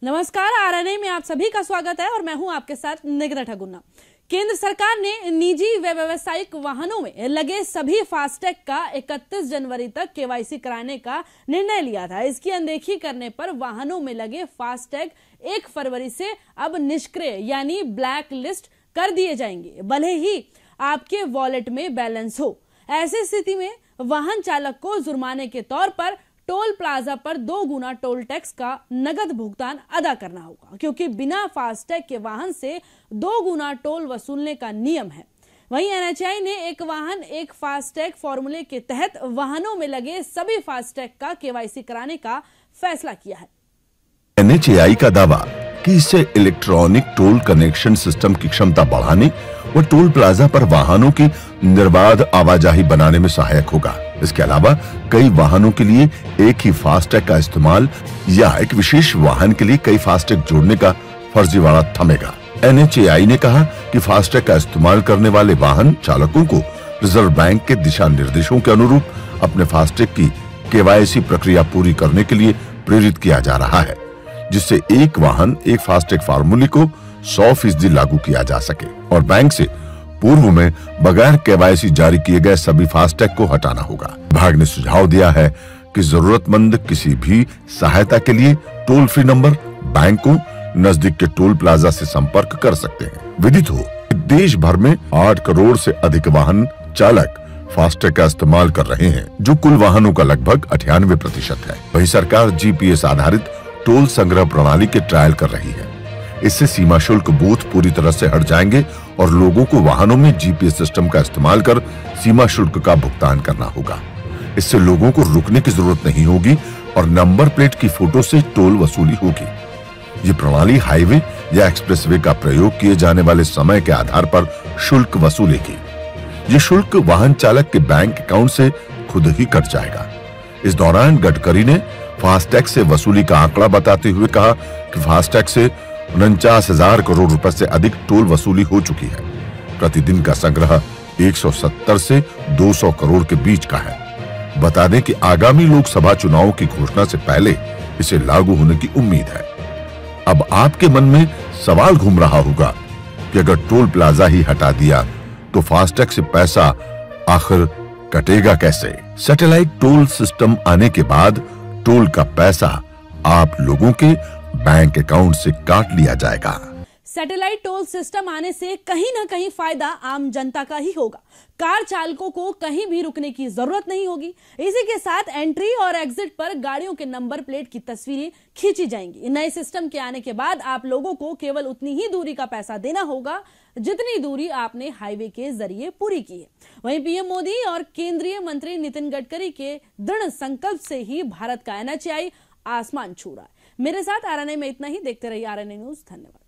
नमस्कार, आरएनए में आप सभी का स्वागत है और मैं हूं आपके साथ निकिता ठगुन्ना। केंद्र सरकार ने निजी व व्यावसायिक वाहनों में लगे सभी फास्टैग का 31 जनवरी तक केवाईसी कराने का निर्णय लिया था। इसकी अनदेखी करने पर वाहनों में लगे फास्टैग 1 फरवरी से अब निष्क्रिय यानी ब्लैक लिस्ट कर दिए जाएंगे, भले ही आपके वॉलेट में बैलेंस हो। ऐसी स्थिति में वाहन चालक को जुर्माने के तौर पर टोल प्लाजा पर 2 गुना टोल टैक्स का नगद भुगतान अदा करना होगा, क्योंकि बिना फास्टैग के वाहन से 2 गुना टोल वसूलने का नियम है। वहीं एनएचएआई ने एक वाहन एक फास्टैग फॉर्मूले के तहत वाहनों में लगे सभी फास्टैग का केवाईसी कराने का फैसला किया है। एनएचएआई का दावा कि इससे इलेक्ट्रॉनिक टोल कनेक्शन सिस्टम की क्षमता बढ़ाने और टोल प्लाजा पर वाहनों की निर्बाध आवाजाही बनाने में सहायक होगा। इसके अलावा कई वाहनों के लिए एक ही फास्टैग का इस्तेमाल या एक विशेष वाहन के लिए कई फास्टैग जोड़ने का फर्जीवाड़ा थमेगा। एनएचएआई ने कहा कि फास्टैग का इस्तेमाल करने वाले वाहन चालकों को रिजर्व बैंक के दिशा निर्देशों के अनुरूप अपने फास्टैग की केवाईसी प्रक्रिया पूरी करने के लिए प्रेरित किया जा रहा है, जिससे एक वाहन एक फास्टैग फार्मूले को 100% लागू किया जा सके और बैंक से पूर्व में बगैर केवाईसी जारी किए गए सभी फास्टैग को हटाना होगा। विभाग ने सुझाव दिया है कि जरूरतमंद किसी भी सहायता के लिए टोल फ्री नंबर बैंकों नजदीक के टोल प्लाजा से संपर्क कर सकते हैं। विदित हो, देश भर में 8 करोड़ से अधिक वाहन चालक फास्टैग का इस्तेमाल कर रहे हैं, जो कुल वाहनों का लगभग 98% है। वहीं सरकार जीपीएस आधारित टोल संग्रह प्रणाली के ट्रायल कर रही है। इससे सीमा शुल्क बूथ पूरी तरह से हट जाएंगे और लोगों को वाहनों में जीपीएस सिस्टम का इस्तेमाल कर सीमा शुल्क का भुगतान करना होगा। इससे लोगों को रुकने की जरूरत नहीं होगी और नंबर प्लेट की फोटो से टोल वसूली होगी। ये प्रणाली हाईवे या एक्सप्रेसवे का प्रयोग किए जाने वाले समय के आधार पर शुल्क वसूलेगी। ये शुल्क वाहन चालक के बैंक अकाउंट से खुद ही कट जाएगा। इस दौरान गडकरी ने फास्टैग से वसूली का आंकड़ा बताते हुए कहा कि फास्टैग से 49,000 करोड़ रुपए से अधिक टोल वसूली हो चुकी है। प्रतिदिन का संग्रह 170 से 200 करोड़ के बीच का है। बता दें कि आगामी लोकसभा चुनाव की घोषणा से पहले इसे लागू होने की उम्मीद है। अब आपके मन में सवाल घूम रहा होगा कि अगर टोल प्लाजा ही हटा दिया तो फास्टैग से पैसा आखिर कटेगा कैसे? सैटेलाइट टोल सिस्टम आने के बाद टोल का पैसा आप लोगों के बैंक अकाउंट से काट लिया जाएगा। सैटेलाइट टोल सिस्टम आने से कहीं ना कहीं फायदा आम जनता का ही होगा। कार चालकों को कहीं भी रुकने की जरूरत नहीं होगी। इसी के साथ एंट्री और एग्जिट पर गाड़ियों के नंबर प्लेट की तस्वीरें खींची जाएंगी। नए सिस्टम के आने के बाद आप लोगों को केवल उतनी ही दूरी का पैसा देना होगा जितनी दूरी आपने हाईवे के जरिए पूरी की है। वहीं पीएम मोदी और केंद्रीय मंत्री नितिन गडकरी के दृढ़ संकल्प से ही भारत का एनएचएआई आसमान छू रहा है। मेरे साथ आरएनए में इतना ही। देखते रहिए आरएनए न्यूज। धन्यवाद।